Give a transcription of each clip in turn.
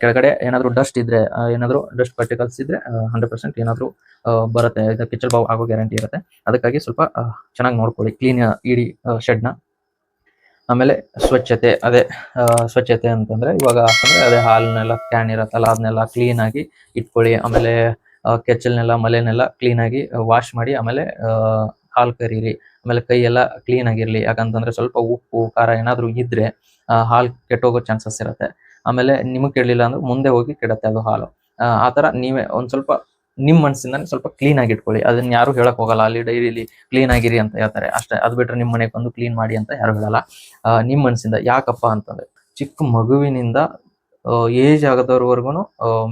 ಕೆಳಗಡೆ ಏನಾದರೂ ಡಸ್ಟ್ ಇದ್ರೆ, ಏನಾದರೂ ಡಸ್ಟ್ ಪಾರ್ಟಿಕಲ್ಸ್ ಇದ್ರೆ 100% ಏನಾದರೂ ಬರುತ್ತೆ. ಇದು ಕಿಚ್ಚಲ್ ಬಾವು ಆಗೋ ಗ್ಯಾರಂಟಿ ಇರುತ್ತೆ. ಅದಕ್ಕಾಗಿ ಸ್ವಲ್ಪ ಚೆನ್ನಾಗಿ ನೋಡ್ಕೊಳ್ಳಿ, ಕ್ಲೀನ್ ಇಡಿ ಶೆಡ್‌ನ. ಆಮೇಲೆ ಸ್ವಚ್ಛತೆ, ಅದೇ ಸ್ವಚ್ಛತೆ ಅಂತಂದ್ರೆ ಇವಾಗ ಅಂದ್ರೆ ಅದೇ ಹಾಲನ್ನೆಲ್ಲ ಕ್ಯಾನ್ ಇರತ್ತಲ್ಲ ಅದನ್ನೆಲ್ಲ ಕ್ಲೀನಾಗಿ ಇಟ್ಕೊಳ್ಳಿ. ಆಮೇಲೆ ಕೆಚ್ಚಲ್ನೆಲ್ಲ ಮಲೆನೆಲ್ಲ ಕ್ಲೀನಾಗಿ ವಾಶ್ ಮಾಡಿ ಆಮೇಲೆ ಹಾಲು ಕರೀರಿ. ಆಮೇಲೆ ಕೈ ಎಲ್ಲ ಕ್ಲೀನಾಗಿರಲಿ. ಯಾಕಂತಂದ್ರೆ ಸ್ವಲ್ಪ ಉಪ್ಪು, ಖಾರ ಏನಾದರೂ ಇದ್ರೆ ಹಾಲು ಕೆಟ್ಟೋಗೋ ಚಾನ್ಸಸ್ ಇರುತ್ತೆ. ಆಮೇಲೆ ನಿಮಗೆ ಕೆಡಲಿಲ್ಲ ಅಂದ್ರೆ ಮುಂದೆ ಹೋಗಿ ಕೆಡುತ್ತೆ ಅದು ಹಾಲು. ಆ ಥರ ನೀವೇ ಒಂದು ಸ್ವಲ್ಪ ನಿಮ್ಮ ಮನಸ್ಸಿಂದಾನೆ ಸ್ವಲ್ಪ ಕ್ಲೀನಾಗಿ ಇಟ್ಕೊಳ್ಳಿ. ಅದನ್ನ ಯಾರು ಹೇಳಕ್ ಹೋಗಲ್ಲ, ಅಲ್ಲಿ ಡೈರಿಲಿ ಕ್ಲೀನ್ ಆಗಿರಿ ಅಂತ ಹೇಳ್ತಾರೆ ಅಷ್ಟೇ. ಅದು ಬಿಟ್ರೆ ನಿಮ್ಮ ಮನೆಗೆ ಬಂದು ಕ್ಲೀನ್ ಮಾಡಿ ಅಂತ ಯಾರು ಹೇಳಲ್ಲ. ನಿಮ್ಮ ಮನಸ್ಸಿಂದ. ಯಾಕಪ್ಪ ಅಂತಂದ್ರೆ ಚಿಕ್ಕ ಮಗುವಿನಿಂದ ಏಜ್ ಆಗದವ್ರವರೆಗೂ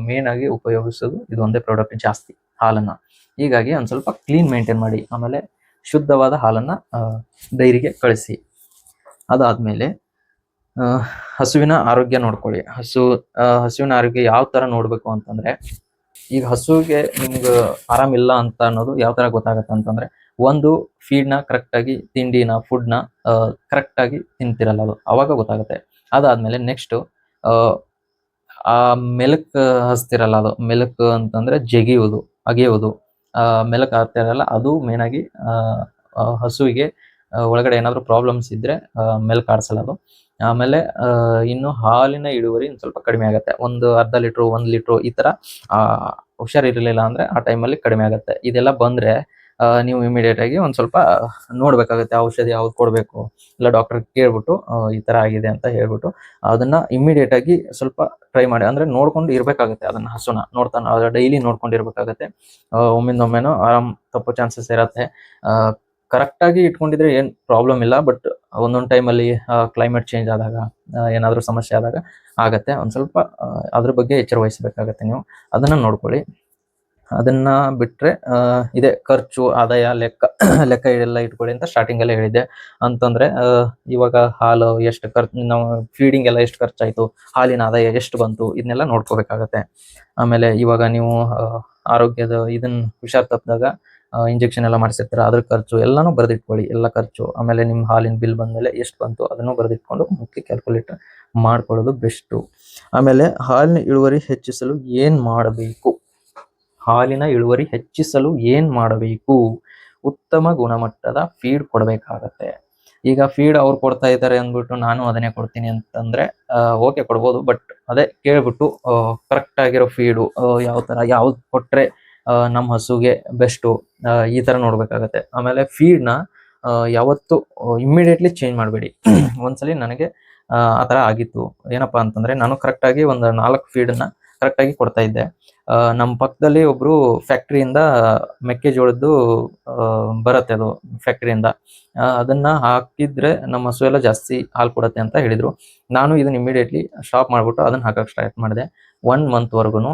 ಮೇನ್ ಆಗಿ ಉಪಯೋಗಿಸೋದು ಇದು ಒಂದೇ ಪ್ರಾಡಕ್ಟ್ ಜಾಸ್ತಿ, ಹಾಲನ್ನ. ಹೀಗಾಗಿ ಒಂದು ಸ್ವಲ್ಪ ಕ್ಲೀನ್ ಮೇಂಟೈನ್ ಮಾಡಿ. ಆಮೇಲೆ ಶುದ್ಧವಾದ ಹಾಲನ್ನ ಡೈರಿಗೆ ಕಳಿಸಿ. ಅದಾದ್ಮೇಲೆ ಹಸುವಿನ ಆರೋಗ್ಯ ನೋಡ್ಕೊಳ್ಳಿ. ಹಸುವಿನ ಆರೋಗ್ಯ ಯಾವ ತರ ನೋಡ್ಬೇಕು ಅಂತಂದ್ರೆ, ಈಗ ಹಸುವಿಗೆ ನಿಮ್ಗೆ ಆರಾಮಿಲ್ಲ ಅಂತ ಅನ್ನೋದು ಯಾವ ತರ ಗೊತ್ತಾಗತ್ತೆ ಅಂತಂದ್ರೆ, ಒಂದು ಫೀಡ್ನ ಕರೆಕ್ಟಾಗಿ, ತಿಂಡಿನ ಫುಡ್ನ ಕರೆಕ್ಟಾಗಿ ತಿಂತಿರಲ್ಲ ಅದು, ಅವಾಗ ಗೊತ್ತಾಗುತ್ತೆ. ಅದಾದ್ಮೇಲೆ ನೆಕ್ಸ್ಟ್ ಆ ಮೆಲಕ್ ಹಸ್ತಿರಲ್ಲ, ಅದು ಮೆಲಕ್ ಅಂತಂದ್ರೆ ಅಗೆಯುವುದು ಮೆಲಕ್ ಆಗ್ತಿರಲ್ಲ, ಅದು ಮೇನ್ ಆಗಿ ಹಸುವಿಗೆ ಒಳಗಡೆ ಏನಾದರೂ ಪ್ರಾಬ್ಲಮ್ಸ್ ಇದ್ರೆ ಮೆಲಕ್ ಆಡ್ಸಲ್ಲ ಅದು. ಆಮೇಲೆ ಇನ್ನು ಹಾಲಿನ ಇಳುವರಿ ಸ್ವಲ್ಪ ಕಡಿಮೆ ಆಗುತ್ತೆ. ಒಂದು ಅರ್ಧ ಲೀಟ್ರು, 1 ಲೀಟ್ರು ಈ ತರ ಹುಷಾರಿರ್ಲಿಲ್ಲ ಅಂದ್ರೆ ಆ ಟೈಮಲ್ಲಿ ಕಡಿಮೆ ಆಗುತ್ತೆ. ಇದೆಲ್ಲ ಬಂದ್ರೆ ನೀವು ಇಮಿಡಿಯೇಟ್ ಆಗಿ ಒಂದ್ ಸ್ವಲ್ಪ ನೋಡ್ಬೇಕಾಗುತ್ತೆ, ಔಷಧಿ ಯಾವ್ದು ಕೊಡ್ಬೇಕು, ಇಲ್ಲ ಡಾಕ್ಟರ್ ಕೇಳ್ಬಿಟ್ಟು ಈ ತರ ಆಗಿದೆ ಅಂತ ಹೇಳ್ಬಿಟ್ಟು ಅದನ್ನ ಇಮಿಡಿಯೇಟ್ ಆಗಿ ಸ್ವಲ್ಪ ಟ್ರೈ ಮಾಡಿ. ಅಂದ್ರೆ ನೋಡ್ಕೊಂಡು ಇರ್ಬೇಕಾಗತ್ತೆ, ಅದನ್ನ ಹಸುನ ಡೈಲಿ ನೋಡ್ಕೊಂಡಿರ್ಬೇಕಾಗತ್ತೆ. ಒಮ್ಮಿಂದೊಮ್ಮೆನೂ ಆರಾಮ್ ತಪ್ಪೋ ಚಾನ್ಸಸ್ ಇರತ್ತೆ. ಕರೆಕ್ಟ್ ಆಗಿ ಇಟ್ಕೊಂಡಿದ್ರೆ ಏನ್ ಪ್ರಾಬ್ಲಮ್ ಇಲ್ಲ. ಬಟ್ ಒಂದೊಂದು ಟೈಮಲ್ಲಿ ಕ್ಲೈಮೇಟ್ ಚೇಂಜ್ ಆದಾಗ, ಏನಾದರೂ ಸಮಸ್ಯೆ ಆದಾಗ ಆಗತ್ತೆ. ಒಂದ್ ಸ್ವಲ್ಪ ಅದ್ರ ಬಗ್ಗೆ ಎಚ್ಚರ ವಹಿಸಬೇಕಾಗತ್ತೆ ನೀವು. ಅದನ್ನ ನೋಡ್ಕೊಳ್ಳಿ. ಅದನ್ನ ಬಿಟ್ರೆ ಇದೇ ಖರ್ಚು, ಆದಾಯ ಲೆಕ್ಕ ಎಲ್ಲ ಇಟ್ಕೊಳ್ಳಿ ಅಂತ ಸ್ಟಾರ್ಟಿಂಗ್ ಎಲ್ಲ ಹೇಳಿದ್ದೆ. ಅಂತಂದ್ರೆ ಇವಾಗ ಹಾಲು ಎಷ್ಟು ಖರ್ಚು, ನಾವು ಫೀಡಿಂಗ್ ಎಲ್ಲ ಎಷ್ಟು ಖರ್ಚಾಯ್ತು, ಹಾಲಿನ ಆದಾಯ ಎಷ್ಟು ಬಂತು, ಇದನ್ನೆಲ್ಲ ನೋಡ್ಕೋಬೇಕಾಗತ್ತೆ. ಆಮೇಲೆ ಇವಾಗ ನೀವು ಆರೋಗ್ಯದ ಇದನ್ನ ಹುಷಾರ್ ತಪ್ಪಿದಾಗ ಇಂಜೆಕ್ಷನ್ ಎಲ್ಲ ಮಾಡಿಸಿರ್ತೀರ, ಅದ್ರ ಖರ್ಚು ಎಲ್ಲಾನು ಬರೆದಿಟ್ಕೊಳ್ಳಿ, ಎಲ್ಲ ಖರ್ಚು. ಆಮೇಲೆ ನಿಮ್ಮ ಹಾಲಿನ ಬಿಲ್ ಬಂದ್ಮೇಲೆ ಎಷ್ಟು ಬಂತು ಅದನ್ನು ಬರೆದಿಟ್ಕೊಂಡು ಮುಖ್ಯ ಕ್ಯಾಲ್ಕುಲೇಟ್ ಮಾಡ್ಕೊಳ್ಳೋದು ಬೆಸ್ಟು. ಆಮೇಲೆ ಹಾಲಿನ ಇಳುವರಿ ಹೆಚ್ಚಿಸಲು ಏನ್ ಮಾಡಬೇಕು? ಉತ್ತಮ ಗುಣಮಟ್ಟದ ಫೀಡ್ ಕೊಡಬೇಕಾಗತ್ತೆ. ಈಗ ಫೀಡ್ ಅವ್ರು ಕೊಡ್ತಾ ಇದ್ದಾರೆ ಅಂದ್ಬಿಟ್ಟು ನಾನು ಅದನ್ನೇ ಕೊಡ್ತೀನಿ ಅಂತಂದ್ರೆ ಓಕೆ ಕೊಡ್ಬೋದು. ಬಟ್ ಅದೇ ಕೇಳ್ಬಿಟ್ಟು ಕರೆಕ್ಟ್ ಆಗಿರೋ ಫೀಡು ಯಾವ್ದು ಕೊಟ್ರೆ ನಮ್ಮ ಹಸುಗೆ ಬೆಸ್ಟು, ಈ ತರ ನೋಡ್ಬೇಕಾಗತ್ತೆ. ಆಮೇಲೆ ಫೀಡ್ನ ಯಾವತ್ತು ಇಮ್ಮಿಡಿಯೇಟ್ಲಿ ಚೇಂಜ್ ಮಾಡಬೇಡಿ. ಒಂದ್ಸಲಿ ನನಗೆ ಆ ಥರ ಆಗಿತ್ತು. ಏನಪ್ಪಾ ಅಂತಂದ್ರೆ, ನಾನು ಕರೆಕ್ಟಾಗಿ ಒಂದು 4 ಫೀಡನ್ನ ಕರೆಕ್ಟಾಗಿ ಕೊಡ್ತಾ ಇದ್ದೆ. ನಮ್ಮ ಪಕ್ಕದಲ್ಲಿ ಒಬ್ರು ಫ್ಯಾಕ್ಟ್ರಿಯಿಂದ ಮೆಕ್ಕೆಜೋಳದ್ದು ಬರುತ್ತೆ, ಅದು ಫ್ಯಾಕ್ಟ್ರಿಯಿಂದ. ಅದನ್ನ ಹಾಕಿದ್ರೆ ನಮ್ಮ ಹಸು ಎಲ್ಲ ಜಾಸ್ತಿ ಹಾಲು ಕೊಡುತ್ತೆ ಅಂತ ಹೇಳಿದ್ರು. ನಾನು ಇದನ್ನ ಇಮಿಡಿಯೇಟ್ಲಿ ಸ್ಟಾಪ್ ಮಾಡ್ಬಿಟ್ಟು ಅದನ್ನ ಹಾಕಕ್ಕೆ ಸ್ಟಾರ್ಟ್ ಮಾಡಿದೆ. 1 ಮಂತ್ ವರ್ಗುನು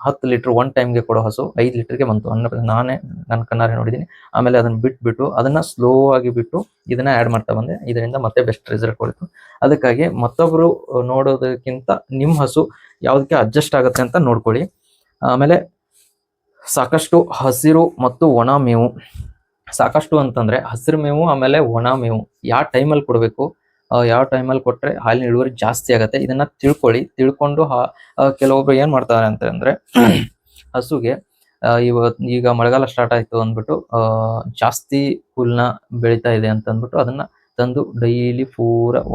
10 ಲೀಟರ್ ಒನ್ ಟೈಮ್ಗೆ ಕೊಡೋ ಹಸು 5 ಲೀಟರ್ಗೆ ಬಂತು. ನಾನೇ ನನ್ನ ಕಣ್ಣಾರೆ ನೋಡಿದ್ದೀನಿ. ಆಮೇಲೆ ಅದನ್ನ ಬಿಟ್ಬಿಟ್ಟು ಅದನ್ನ ಸ್ಲೋ ಆಗಿ ಬಿಟ್ಟು ಇದನ್ನ ಆ್ಯಡ್ ಮಾಡ್ತಾ ಬಂದೆ. ಇದರಿಂದ ಮತ್ತೆ ಬೆಸ್ಟ್ ರಿಸಲ್ಟ್ ಕೊಡ್ತು. ಅದಕ್ಕಾಗಿ ಮತ್ತೊಬ್ರು ನೋಡೋದಕ್ಕಿಂತ ನಿಮ್ಮ ಹಸು ಯಾವುದಕ್ಕೆ ಅಡ್ಜಸ್ಟ್ ಆಗುತ್ತೆ ಅಂತ ನೋಡ್ಕೊಳ್ಳಿ. ಆಮೇಲೆ ಸಾಕಷ್ಟು ಹಸಿರು ಮತ್ತು ಒಣ ಮೇವು. ಸಾಕಷ್ಟು ಅಂತಂದ್ರೆ ಹಸಿರು ಮೇವು ಆಮೇಲೆ ಒಣ ಮೇವು ಯಾವ ಟೈಮಲ್ಲಿ ಕೊಡಬೇಕು, ಯಾವ ಟೈಮಲ್ಲಿ ಕೊಟ್ರೆ ಹಾಲಿನ ಇಳುವರಿ ಜಾಸ್ತಿ ಆಗತ್ತೆ, ಇದನ್ನ ತಿಳ್ಕೊಂಡು ಕೆಲವೊಬ್ರು ಏನ್ ಮಾಡ್ತಾರೆ ಅಂತಂದ್ರೆ ಹಸುಗೆ ಈಗ ಮಳೆಗಾಲ ಸ್ಟಾರ್ಟ್ ಆಯ್ತು ಅಂದ್ಬಿಟ್ಟು ಜಾಸ್ತಿ ಹುಲ್ನ ಬೆಳೀತಾ ಇದೆ ಅಂತ ಅಂದ್ಬಿಟ್ಟು ಅದನ್ನ ತಂದು ಡೈಲಿ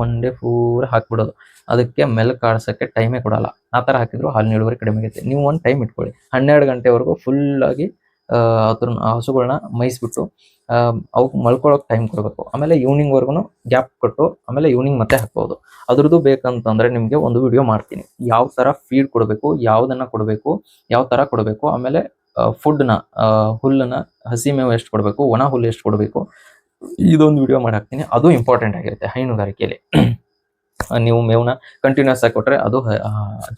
ಒನ್ ಡೇ ಪೂರ ಹಾಕ್ಬಿಡೋದು. ಅದಕ್ಕೆ ಮೆಲುಕು ಆಡ್ಸಕ್ಕೆ ಟೈಮೇ ಕೊಡಲ್ಲ. ಆ ಥರ ಹಾಕಿದ್ರು ಹಾಲಿನ ಇಳುವರಿ ಕಡಿಮೆ ಆಗುತ್ತೆ. ನೀವು ಒಂದು ಟೈಮ್ ಇಟ್ಕೊಳ್ಳಿ, 12 ಗಂಟೆವರೆಗೂ ಫುಲ್ಲಾಗಿ ಹಸುಗಳನ್ನ ಮೇಯಿಸ್ಬಿಟ್ಟು ಅವಕ್ಕೆ ಮಲ್ಕೊಳ್ಳೋಕೆ ಟೈಮ್ ಕೊಡಬೇಕು. ಆಮೇಲೆ ಈವ್ನಿಂಗ್ ವರ್ಗು ಗ್ಯಾಪ್ ಕೊಟ್ಟು ಆಮೇಲೆ ಈವ್ನಿಂಗ್ ಮತ್ತೆ ಹಾಕ್ಬೋದು. ಅದ್ರದ್ದು ಬೇಕಂತಂದ್ರೆ ನಿಮಗೆ ಒಂದು ವಿಡಿಯೋ ಮಾಡ್ತೀನಿ, ಯಾವ ಥರ ಫೀಡ್ ಕೊಡಬೇಕು, ಯಾವುದನ್ನ ಕೊಡಬೇಕು, ಯಾವ ಥರ ಕೊಡಬೇಕು, ಆಮೇಲೆ ಫುಡ್ನ ಹುಲ್ಲನ್ನ ಹಸಿ ಮೇವು ಎಷ್ಟು ಕೊಡಬೇಕು, ಒಣ ಹುಲ್ಲು ಎಷ್ಟು ಕೊಡಬೇಕು, ಇದೊಂದು ವಿಡಿಯೋ ಮಾಡಿ ಹಾಕ್ತೀನಿ. ಅದು ಇಂಪಾರ್ಟೆಂಟ್ ಆಗಿರುತ್ತೆ ಹೈನುಗಾರಿಕೆಯಲ್ಲಿ. ನೀವು ಮೇವನ್ನ ಕಂಟಿನ್ಯೂಸ್ ಆಗಿ ಕೊಟ್ರೆ ಅದು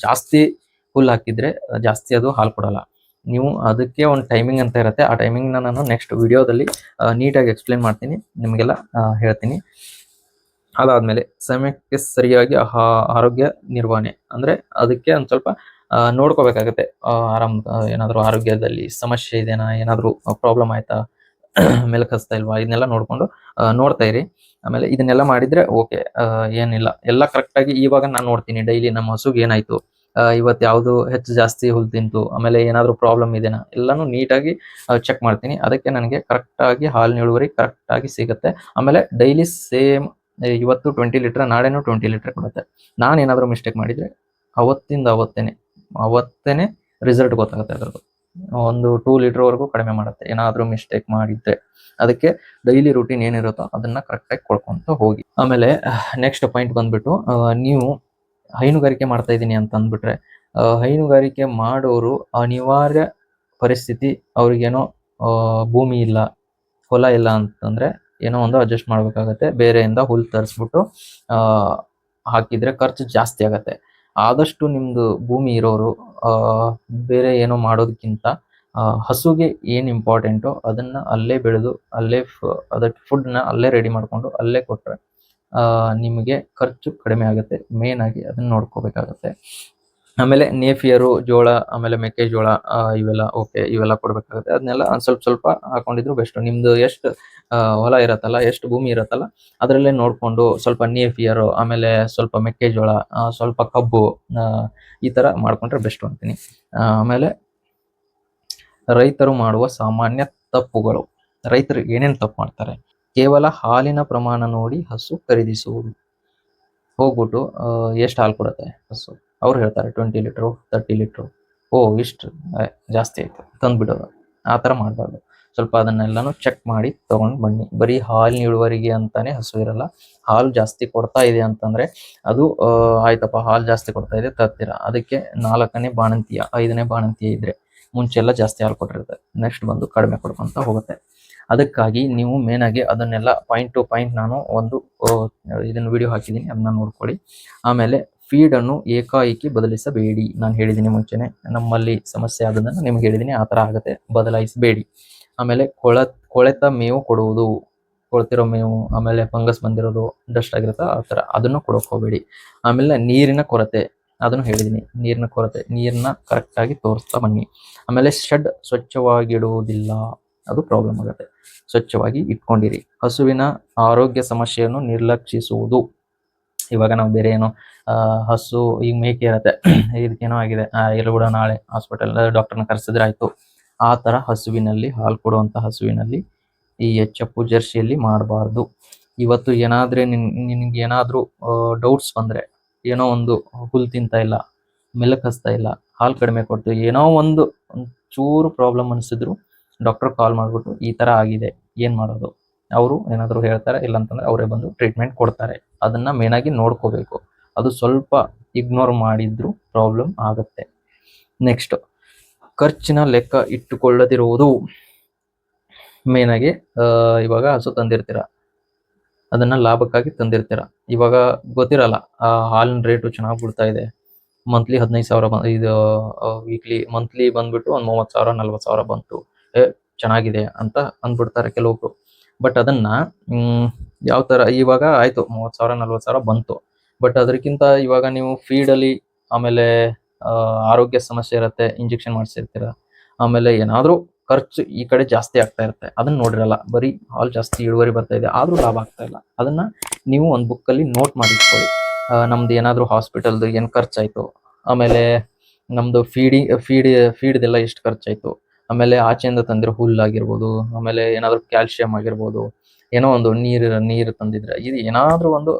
ಜಾಸ್ತಿ ಹುಲ್ಲು ಹಾಕಿದ್ರೆ ಜಾಸ್ತಿ ಅದು ಹಾಲು ಕೊಡಲ್ಲ. ನೀವು ಅದಕ್ಕೆ ಒಂದು ಟೈಮಿಂಗ್ ಅಂತ ಇರುತ್ತೆ. ಆ ಟೈಮಿಂಗ್ನ ನಾನು ನೆಕ್ಸ್ಟ್ ವಿಡಿಯೋದಲ್ಲಿ ನೀಟಾಗಿ ಎಕ್ಸ್ಪ್ಲೇನ್ ಮಾಡ್ತೀನಿ, ನಿಮಗೆಲ್ಲ ಹೇಳ್ತೀನಿ. ಅದಾದ್ಮೇಲೆ ಸಮಯಕ್ಕೆ ಸರಿಯಾಗಿ ಆರೋಗ್ಯ ನಿರ್ವಹಣೆ ಅಂದ್ರೆ ಅದಕ್ಕೆ ಒಂದು ಸ್ವಲ್ಪ ನೋಡ್ಕೋಬೇಕಾಗತ್ತೆ. ಏನಾದರೂ ಆರೋಗ್ಯದಲ್ಲಿ ಸಮಸ್ಯೆ ಇದೆನಾ, ಏನಾದರೂ ಪ್ರಾಬ್ಲಮ್ ಆಯ್ತಾ, ಮೆಲುಕು ಹಸ್ತಾ ಇಲ್ವಾ, ಇದನ್ನೆಲ್ಲ ನೋಡ್ಕೊಂಡು ನೋಡ್ತಾ ಇರಿ. ಆಮೇಲೆ ಇದನ್ನೆಲ್ಲ ಮಾಡಿದ್ರೆ ಓಕೆ, ಏನಿಲ್ಲ, ಎಲ್ಲ ಕರೆಕ್ಟಾಗಿ. ಇವಾಗ ನಾನು ನೋಡ್ತೀನಿ ಡೈಲಿ ನಮ್ಮ ಹಸುಗೆ ಏನಾಯ್ತು, ಇವತ್ತು ಯಾವುದು ಹೆಚ್ಚು ಜಾಸ್ತಿ ಹುಲ್ ತಿಂತು, ಆಮೇಲೆ ಏನಾದರೂ ಪ್ರಾಬ್ಲಮ್ ಇದೆನಾ ಎಲ್ಲಾನು ನೀಟಾಗಿ ಚೆಕ್ ಮಾಡ್ತೀನಿ. ಅದಕ್ಕೆ ನನಗೆ ಕರೆಕ್ಟಾಗಿ ಹಾಲಿನ ಇಳುವರಿ ಕರೆಕ್ಟಾಗಿ ಸಿಗುತ್ತೆ. ಆಮೇಲೆ ಡೈಲಿ ಸೇಮ್ ಇವತ್ತು 20 ಲೀಟರ್, ನಾಳೆನೂ 20 ಲೀಟರ್ ಕೊಡುತ್ತೆ. ನಾನೇನಾದರೂ ಮಿಸ್ಟೇಕ್ ಮಾಡಿದರೆ ಅವತ್ತಿಂದ ಅವತ್ತೇನೆ ರಿಸಲ್ಟ್ ಗೊತ್ತಾಗುತ್ತೆ ಅದರದ್ದು. ಒಂದು 2 ಲೀಟರ್ವರೆಗೂ ಕಡಿಮೆ ಮಾಡುತ್ತೆ ಏನಾದರೂ ಮಿಸ್ಟೇಕ್ ಮಾಡಿದ್ರೆ. ಅದಕ್ಕೆ ಡೈಲಿ ರೂಟೀನ್ ಏನಿರುತ್ತೋ ಅದನ್ನ ಕರೆಕ್ಟಾಗಿ ಕೊಡ್ಕೊಂತ ಹೋಗಿ. ಆಮೇಲೆ ನೆಕ್ಸ್ಟ್ ಪಾಯಿಂಟ್ ಬಂದ್ಬಿಟ್ಟು, ನೀವು ಹೈನುಗಾರಿಕೆ ಮಾಡ್ತಾ ಇದ್ದೀನಿ ಅಂತ ಅಂದ್ಬಿಟ್ರೆ, ಹೈನುಗಾರಿಕೆ ಮಾಡೋರು ಅನಿವಾರ್ಯ ಪರಿಸ್ಥಿತಿ, ಅವ್ರಿಗೇನೋ ಭೂಮಿ ಇಲ್ಲ, ಹೊಲ ಇಲ್ಲ ಅಂತಂದ್ರೆ ಏನೋ ಒಂದು ಅಡ್ಜಸ್ಟ್ ಮಾಡ್ಬೇಕಾಗತ್ತೆ. ಬೇರೆಯಿಂದ ಹುಲ್ ತರಿಸ್ಬಿಟ್ಟು ಹಾಕಿದ್ರೆ ಖರ್ಚು ಜಾಸ್ತಿ ಆಗತ್ತೆ. ಆದಷ್ಟು ನಿಮ್ದು ಭೂಮಿ ಇರೋರು ಬೇರೆ ಏನೋ ಮಾಡೋದಕ್ಕಿಂತ ಹಸುಗೆ ಏನು ಇಂಪಾರ್ಟೆಂಟೋ ಅದನ್ನ ಅಲ್ಲೇ ಬೆಳೆದು ಅಲ್ಲೇ ಅದಕ್ಕೆ ಫುಡ್ನ ಅಲ್ಲೇ ರೆಡಿ ಮಾಡಿಕೊಂಡು ಅಲ್ಲೇ ಕೊಟ್ಟರೆ ನಿಮಗೆ ಖರ್ಚು ಕಡಿಮೆ ಆಗುತ್ತೆ. ಮೇನ್ ಆಗಿ ಅದನ್ನ ನೋಡ್ಕೋಬೇಕಾಗತ್ತೆ. ಆಮೇಲೆ ನೇಫಿಯರು, ಜೋಳ, ಆಮೇಲೆ ಮೆಕ್ಕೆಜೋಳ, ಇವೆಲ್ಲ ಕೊಡ್ಬೇಕಾಗುತ್ತೆ. ಅದನ್ನೆಲ್ಲ ಸ್ವಲ್ಪ ಹಾಕೊಂಡಿದ್ರು ಬೆಸ್ಟ್. ನಿಮ್ದು ಎಷ್ಟು ಹೊಲ ಇರತ್ತಲ್ಲ, ಎಷ್ಟು ಭೂಮಿ ಇರತ್ತಲ್ಲ, ಅದರಲ್ಲೇ ನೋಡ್ಕೊಂಡು ಸ್ವಲ್ಪ ನೇಫಿಯರು, ಆಮೇಲೆ ಸ್ವಲ್ಪ ಮೆಕ್ಕೆಜೋಳ, ಸ್ವಲ್ಪ ಕಬ್ಬು, ಈ ತರ ಮಾಡ್ಕೊಂಡ್ರೆ ಬೆಸ್ಟ್ ಅಂತೀನಿ. ಆಮೇಲೆ ರೈತರು ಮಾಡುವ ಸಾಮಾನ್ಯ ತಪ್ಪುಗಳು. ರೈತರು ಏನೇನು ತಪ್ಪು ಮಾಡ್ತಾರೆ? ಕೇವಲ ಹಾಲಿನ ಪ್ರಮಾಣ ನೋಡಿ ಹಸು ಖರೀದಿಸುವುದು. ಹೋಗ್ಬಿಟ್ಟು ಎಷ್ಟು ಹಾಲು ಕೊಡುತ್ತೆ ಹಸು, ಅವ್ರು ಹೇಳ್ತಾರೆ 20 ಲೀಟ್ರು, 30 ಲೀಟ್ರು, ಇಷ್ಟು ಜಾಸ್ತಿ ಆಯ್ತು ತಂದ್ಬಿಡೋದು. ಆ ಥರ ಮಾಡಬಾರ್ದು. ಸ್ವಲ್ಪ ಅದನ್ನೆಲ್ಲಾನು ಚೆಕ್ ಮಾಡಿ ತಗೊಂಡು ಬನ್ನಿ. ಬರೀ ಹಾಲಿನ ಇಳುವರಿಗೆ ಅಂತಾನೆ ಹಸು ಇರಲ್ಲ. ಹಾಲು ಜಾಸ್ತಿ ಕೊಡ್ತಾ ಇದೆ ಅಂತಂದ್ರೆ ಅದು ಆಯ್ತಪ್ಪ, ಹಾಲು ಜಾಸ್ತಿ ಕೊಡ್ತಾ ಇದೆ ತರ್ತೀರಾ, ಅದಕ್ಕೆ 4ನೇ ಬಾಣಂತಿಯ 5ನೇ ಬಾಣಂತಿಯ ಇದ್ರೆ ಮುಂಚೆಲ್ಲ ಜಾಸ್ತಿ ಹಾಲು ಕೊಟ್ಟಿರುತ್ತೆ, ನೆಕ್ಸ್ಟ್ ಬಂದು ಕಡಿಮೆ ಕೊಡ್ಕೊಂತ ಹೋಗುತ್ತೆ. ಅದಕ್ಕಾಗಿ ನೀವು ಮೇನ್ ಆಗಿ ಅದನ್ನೆಲ್ಲ ಪಾಯಿಂಟ್ ಟು ಪಾಯಿಂಟ್ ನಾನು ಒಂದು ಇದನ್ನು ವಿಡಿಯೋ ಹಾಕಿದ್ದೀನಿ, ಅದನ್ನ ನೋಡ್ಕೊಳ್ಳಿ. ಆಮೇಲೆ ಫೀಡ್ ಅನ್ನು ಏಕಾಏಕಿ ಬದಲಿಸಬೇಡಿ. ನಾನು ಹೇಳಿದ್ದೀನಿ ಮುಂಚೆನೆ, ನಮ್ಮಲ್ಲಿ ಸಮಸ್ಯೆ ಆಗೋದನ್ನು ನಿಮ್ಗೆ ಹೇಳಿದ್ದೀನಿ, ಆ ಥರ ಆಗುತ್ತೆ, ಬದಲಾಯಿಸಬೇಡಿ. ಆಮೇಲೆ ಕೊಳೆತ ಮೇವು ಕೊಡುವುದು, ಕೊಳ್ತಿರೋ ಮೇವು, ಆಮೇಲೆ ಫಂಗಸ್ ಬಂದಿರೋದು, ಡಸ್ಟ್ ಆಗಿರುತ್ತೆ ಆ ಥರ, ಅದನ್ನು ಕೊಡೋಕೆ ಹೋಗಬೇಡಿ. ಆಮೇಲೆ ನೀರಿನ ಕೊರತೆ, ಅದನ್ನು ಹೇಳಿದ್ದೀನಿ, ನೀರಿನ ಕೊರತೆ, ನೀರನ್ನ ಕರೆಕ್ಟಾಗಿ ತೋರಿಸ್ತಾ ಬನ್ನಿ. ಆಮೇಲೆ ಶೆಡ್ ಸ್ವಚ್ಛವಾಗಿಡುವುದಿಲ್ಲ, ಅದು ಪ್ರಾಬ್ಲಮ್ ಆಗುತ್ತೆ. ಸ್ವಚ್ಛವಾಗಿ ಇಟ್ಕೊಂಡಿರಿ. ಹಸುವಿನ ಆರೋಗ್ಯ ಸಮಸ್ಯೆಯನ್ನು ನಿರ್ಲಕ್ಷಿಸುವುದು. ಇವಾಗ ನಾವು ಬೇರೆ ಏನೋ ಹಸು ಈಗ ಮೇಕೆ ಇರುತ್ತೆ, ಇದಕ್ಕೇನೋ ಆಗಿದೆ, ಎಲ್ಲಿ ನಾಳೆ ಹಾಸ್ಪಿಟಲ್ ಡಾಕ್ಟರ್ನ ಕರೆಸಿದ್ರೆ ಆಯ್ತು. ಆ ಥರ ಹಸುವಿನಲ್ಲಿ, ಹಾಲು ಕೊಡುವಂಥ ಹಸುವಿನಲ್ಲಿ ಈ ಎಚ್-ಎಫ್ ಜರ್ಸಿಯಲ್ಲಿ ಮಾಡಬಾರ್ದು. ಇವತ್ತು ಏನಾದ್ರೆ ನಿನ್ಗೆ ಏನಾದರೂ ಡೌಟ್ಸ್ ಬಂದರೆ, ಏನೋ ಒಂದು ಹುಲ್ ತಿಂತಾ ಇಲ್ಲ, ಮೆಲಕ್ ಹಸ್ತಾ ಇಲ್ಲ, ಹಾಲು ಕಡಿಮೆ ಕೊಡ್ತು, ಏನೋ ಒಂದು ಚೂರು ಪ್ರಾಬ್ಲಮ್ ಅನಿಸಿದ್ರು ಡಾಕ್ಟರ್ ಕಾಲ್ ಮಾಡಿಬಿಟ್ಟು ಈ ಥರ ಆಗಿದೆ, ಏನು ಮಾಡೋದು, ಅವರು ಏನಾದರೂ ಹೇಳ್ತಾರೆ, ಇಲ್ಲಾಂತಂದ್ರೆ ಅವರೇ ಬಂದು ಟ್ರೀಟ್ಮೆಂಟ್ ಕೊಡ್ತಾರೆ. ಅದನ್ನ ಮೇನಾಗಿ ನೋಡ್ಕೋಬೇಕು. ಅದು ಸ್ವಲ್ಪ ಇಗ್ನೋರ್ ಮಾಡಿದ್ರು ಪ್ರಾಬ್ಲಮ್ ಆಗುತ್ತೆ. ನೆಕ್ಸ್ಟ್, ಖರ್ಚಿನ ಲೆಕ್ಕ ಇಟ್ಟುಕೊಳ್ಳದಿರುವುದು. ಮೇನಾಗಿ ಇವಾಗ ಹಸು ತಂದಿರ್ತೀರ, ಅದನ್ನ ಲಾಭಕ್ಕಾಗಿ ತಂದಿರ್ತೀರ, ಇವಾಗ ಗೊತ್ತಿರಲ್ಲ ಹಾಲಿನ ರೇಟು ಚೆನ್ನಾಗಿ ಬಿಡ್ತಾ ಇದೆ, ಮಂತ್ಲಿ 15,000 ಇದು ವೀಕ್ಲಿ ಮಂತ್ಲಿ ಬಂದ್ಬಿಟ್ಟು ಒಂದು 30,000 40,000 ಬಂತು, ಚೆನ್ನಾಗಿದೆ ಅಂತ ಅಂದ್ಬಿಡ್ತಾರೆ ಕೆಲವೊಬ್ರು. ಬಟ್ ಅದನ್ನ ಯಾವ ಥರ, ಇವಾಗ ಆಯ್ತು 30,000 40,000 ಬಂತು, ಬಟ್ ಅದಕ್ಕಿಂತ ಇವಾಗ ನೀವು ಫೀಡಲ್ಲಿ ಆಮೇಲೆ ಆರೋಗ್ಯ ಸಮಸ್ಯೆ ಇರುತ್ತೆ, ಇಂಜೆಕ್ಷನ್ ಮಾಡಿಸಿರ್ತೀರ, ಆಮೇಲೆ ಏನಾದರೂ ಖರ್ಚು ಈ ಕಡೆ ಜಾಸ್ತಿ ಆಗ್ತಾ ಇರುತ್ತೆ, ಅದನ್ನ ನೋಡಿರಲ್ಲ. ಬರೀ ಹಾಲು ಜಾಸ್ತಿ ಇಳುವರಿ ಬರ್ತಾ ಇದೆ, ಆದರೂ ಲಾಭ ಆಗ್ತಾ ಇಲ್ಲ. ಅದನ್ನ ನೀವು ಒಂದು ಬುಕ್ಕಲ್ಲಿ ನೋಟ್ ಮಾಡಿಟ್ಕೊಳ್ಳಿ. ನಮ್ದು ಏನಾದರೂ ಹಾಸ್ಪಿಟಲ್ದು ಏನು ಖರ್ಚಾಯಿತು, ಆಮೇಲೆ ನಮ್ಮದು ಫೀಡ್ದೆಲ್ಲ ಎಷ್ಟು ಖರ್ಚಾಯಿತು, ಆಮೇಲೆ ಆಚೆಯಿಂದ ತಂದಿರೋ ಹುಲ್ಲಾಗಿರ್ಬೋದು, ಆಮೇಲೆ ಏನಾದರೂ ಕ್ಯಾಲ್ಶಿಯಂ ಆಗಿರ್ಬೋದು, ಏನೋ ಒಂದು ನೀರು ತಂದಿದ್ರೆ, ಇದು ಏನಾದರೂ ಒಂದು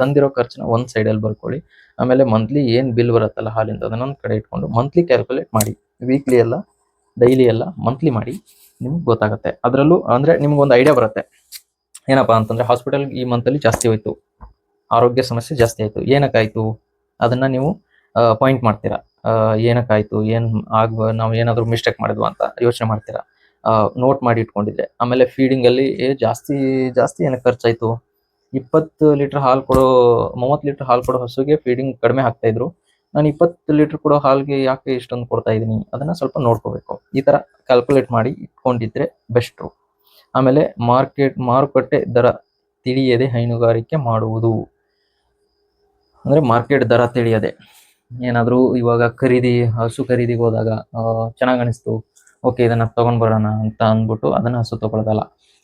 ತಂದಿರೋ ಖರ್ಚನ್ನ ಒಂದು ಸೈಡಲ್ಲಿ ಬರ್ಕೊಳ್ಳಿ. ಆಮೇಲೆ ಮಂತ್ಲಿ ಏನು ಬಿಲ್ ಬರುತ್ತಲ್ಲ ಹಾಲಿಂದ, ಅದನ್ನೊಂದು ಕಡೆ ಇಟ್ಕೊಂಡು ಮಂತ್ಲಿ ಕ್ಯಾಲ್ಕುಲೇಟ್ ಮಾಡಿ. ವೀಕ್ಲಿ ಎಲ್ಲ, ಡೈಲಿ ಎಲ್ಲ, ಮಂತ್ಲಿ ಮಾಡಿ, ನಿಮ್ಗೆ ಗೊತ್ತಾಗುತ್ತೆ. ಅದರಲ್ಲೂ ಅಂದರೆ ನಿಮ್ಗೊಂದು ಐಡಿಯಾ ಬರುತ್ತೆ. ಏನಪ್ಪ ಅಂತಂದರೆ, ಹಾಸ್ಪಿಟಲ್ ಈ ಮಂತಲ್ಲಿ ಜಾಸ್ತಿ ಹೋಯ್ತು, ಆರೋಗ್ಯ ಸಮಸ್ಯೆ ಜಾಸ್ತಿ ಆಯಿತು, ಏನಕ್ಕಾಯಿತು ಅದನ್ನು ನೀವು ಪಾಯಿಂಟ್ ಮಾಡ್ತೀರಾ. ಏನಕ್ಕಾಯಿತು, ನಾವು ಏನಾದರೂ ಮಿಸ್ಟೇಕ್ ಮಾಡಿದ್ವಾ ಅಂತ ಯೋಚನೆ ಮಾಡ್ತೀರಾ, ನೋಟ್ ಮಾಡಿ ಇಟ್ಕೊಂಡಿದ್ರೆ. ಆಮೇಲೆ ಫೀಡಿಂಗಲ್ಲಿ ಜಾಸ್ತಿ ಏನಕ್ಕೆ ಖರ್ಚಾಯಿತು, 20 ಲೀಟ್ರ್ ಹಾಲು ಕೊಡೋ 30 ಲೀಟ್ರ್ ಹಾಲು ಕೊಡೋ ಹಸುಗೆ ಫೀಡಿಂಗ್ ಕಡಿಮೆ ಹಾಕ್ತಾಯಿದ್ರು, ನಾನು 20 ಲೀಟ್ರ್ ಕೊಡೋ ಹಾಲಿಗೆ ಯಾಕೆ ಇಷ್ಟೊಂದು ಕೊಡ್ತಾ ಇದ್ದೀನಿ, ಅದನ್ನು ಸ್ವಲ್ಪ ನೋಡ್ಕೋಬೇಕು. ಈ ಥರ ಕ್ಯಾಲ್ಕುಲೇಟ್ ಮಾಡಿ ಇಟ್ಕೊಂಡಿದ್ರೆ ಬೆಸ್ಟು. ಆಮೇಲೆ ಮಾರುಕಟ್ಟೆ ದರ ತಿಳಿಯದೆ ಹೈನುಗಾರಿಕೆ ಮಾಡುವುದು. ಅಂದರೆ ಮಾರ್ಕೆಟ್ ದರ ತಿಳಿಯದೆ, ಏನಾದರೂ ಇವಾಗ ಹಸು ಖರೀದಿಗೆ ಹೋದಾಗ ಚೆನ್ನಾಗಿ ಅನಿಸ್ತು, ಓಕೆ ಇದನ್ನು ತೊಗೊಂಡು ಬರೋಣ ಅಂತ ಅಂದ್ಬಿಟ್ಟು ಅದನ್ನು ಹಸು ತೊಗೊಳ್ಳೋದಲ್ಲ.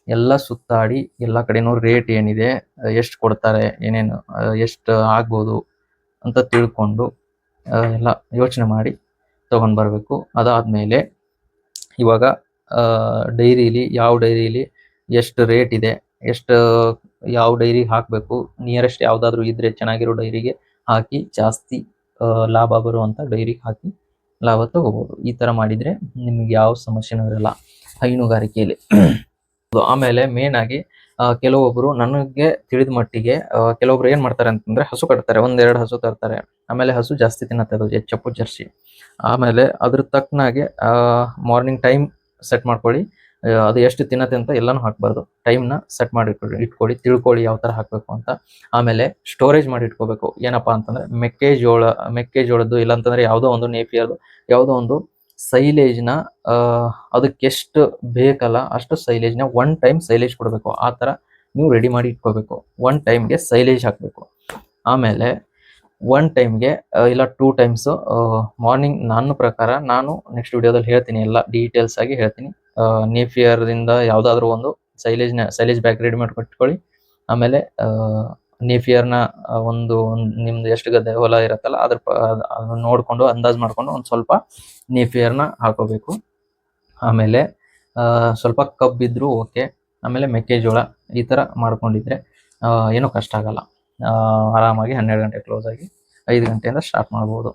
ಎಲ್ಲ ಸುತ್ತಾಡಿ ಎಲ್ಲ ಕಡೆನೂ ರೇಟ್ ಏನಿದೆ, ಎಷ್ಟು ಕೊಡ್ತಾರೆ, ಏನೇನು ಎಷ್ಟು ಆಗ್ಬೋದು ಅಂತ ತಿಳ್ಕೊಂಡು ಎಲ್ಲ ಯೋಚನೆ ಮಾಡಿ ತೊಗೊಂಡು ಬರಬೇಕು. ಅದಾದಮೇಲೆ ಇವಾಗ ಡೈರಿಲಿ ಯಾವ ಡೈರಿಲಿ ಎಷ್ಟು ರೇಟ್ ಇದೆ, ಎಷ್ಟು ಯಾವ ಡೈರಿಗೆ ಹಾಕಬೇಕು, ನಿಯರೆಸ್ಟ್ ಯಾವುದಾದ್ರೂ ಇದ್ದರೆ ಚೆನ್ನಾಗಿರೋ ಡೈರಿಗೆ ಹಾಕಿ ಜಾಸ್ತಿ ಲಾಭ ಬರುವಂಥ ಡೈರಿಗೆ ಹಾಕಿ ಲಾಭ ತಗೋಬೋದು. ಈ ಥರ ಮಾಡಿದರೆ ನಿಮ್ಗೆ ಯಾವ ಸಮಸ್ಯೆನೂ ಇರಲ್ಲ ಹೈನುಗಾರಿಕೆಯಲ್ಲಿ. ಆಮೇಲೆ ಮೇನ್ ಆಗಿ ಕೆಲವೊಬ್ರು ನನಗೆ ತಿಳಿದ ಮಟ್ಟಿಗೆ ಕೆಲವೊಬ್ರು ಏನ್ ಮಾಡ್ತಾರೆ ಅಂತಂದ್ರೆ ಹಸು ಕಟ್ತಾರೆ, 1-2 ಹಸು ತರ್ತಾರೆ. ಆಮೇಲೆ ಹಸು ಜಾಸ್ತಿ ತಿನ್ನತ್ತೆ, ಅದು ಎಚ್-ಎಫ್, ಜರ್ಸಿ. ಆಮೇಲೆ ಅದ್ರ ತಕ್ಕನಾಗೆ ಮಾರ್ನಿಂಗ್ ಟೈಮ್ ಸೆಟ್ ಮಾಡ್ಕೊಳ್ಳಿ. ಅದು ಎಷ್ಟು ತಿನ್ನತ್ತೆ ಅಂತ ಎಲ್ಲಾನು ಹಾಕ್ಬಾರ್ದು. ಟೈಮ್ನ ಸೆಟ್ ಮಾಡಿ ಇಟ್ಕೊಳ್ಳಿ, ತಿಳ್ಕೊಳ್ಳಿ ಯಾವ ತರ ಹಾಕ್ಬೇಕು ಅಂತ. ಆಮೇಲೆ ಸ್ಟೋರೇಜ್ ಮಾಡಿ ಇಟ್ಕೋಬೇಕು. ಏನಪ್ಪಾ ಅಂತಂದ್ರೆ ಮೆಕ್ಕೆಜೋಳದ್ದು ಇಲ್ಲಾಂತಂದ್ರೆ ಯಾವುದೋ ಒಂದು ನೇಪಿಯರ್ದು ಯಾವುದೋ ಒಂದು ಸೈಲೇಜ್ನ ಅದಕ್ಕೆಷ್ಟು ಬೇಕಲ್ಲ ಅಷ್ಟು ಸೈಲೇಜ್ನ ಒನ್ ಟೈಮ್ ಸೈಲೇಜ್ ಕೊಡಬೇಕು. ಆ ಥರ ನೀವು ರೆಡಿ ಮಾಡಿ ಇಟ್ಕೋಬೇಕು. 1 ಟೈಮ್ಗೆ ಸೈಲೇಜ್ ಹಾಕಬೇಕು. ಆಮೇಲೆ 1 ಟೈಮ್ಗೆ ಇಲ್ಲ 2 ಟೈಮ್ಸ್ ಮಾರ್ನಿಂಗ್. ನನ್ನ ಪ್ರಕಾರ ನಾನು ನೆಕ್ಸ್ಟ್ ವಿಡಿಯೋದಲ್ಲಿ ಹೇಳ್ತೀನಿ, ಎಲ್ಲ ಡೀಟೇಲ್ಸ್ ಆಗಿ ಹೇಳ್ತೀನಿ. ನೇಫಿಯರ್ದಿಂದ ಯಾವುದಾದ್ರೂ ಒಂದು ಸೈಲೇಜ್ ಬ್ಯಾಗ್ ರೆಡಿ ಮಾಡಿ ಇಟ್ಕೊಳ್ಳಿ. ಆಮೇಲೆ ನೇಫಿಯರ್ನ ಒಂದು ನಿಮ್ದು ಎಷ್ಟು ಗದ್ದೆ ಹೊಲ ಇರುತ್ತಲ್ಲ ಅದ್ರ ನೋಡಿಕೊಂಡು ಅಂದಾಜು ಮಾಡಿಕೊಂಡು ಒಂದು ಸ್ವಲ್ಪ ನೇಫಿಯರ್ನ ಹಾಕೋಬೇಕು. ಆಮೇಲೆ ಸ್ವಲ್ಪ ಕಬ್ಬಿದ್ರು ಓಕೆ. ಆಮೇಲೆ ಮೆಕ್ಕೆಜೋಳ ಈ ಥರ ಮಾಡ್ಕೊಂಡಿದ್ರೆ ಏನೂ ಕಷ್ಟ ಆಗಲ್ಲ. ಆರಾಮಾಗಿ 12 ಗಂಟೆ ಕ್ಲೋಸ್ ಆಗಿ 5 ಗಂಟೆಯಿಂದ ಸ್ಟಾರ್ಟ್ ಮಾಡ್ಬೋದು.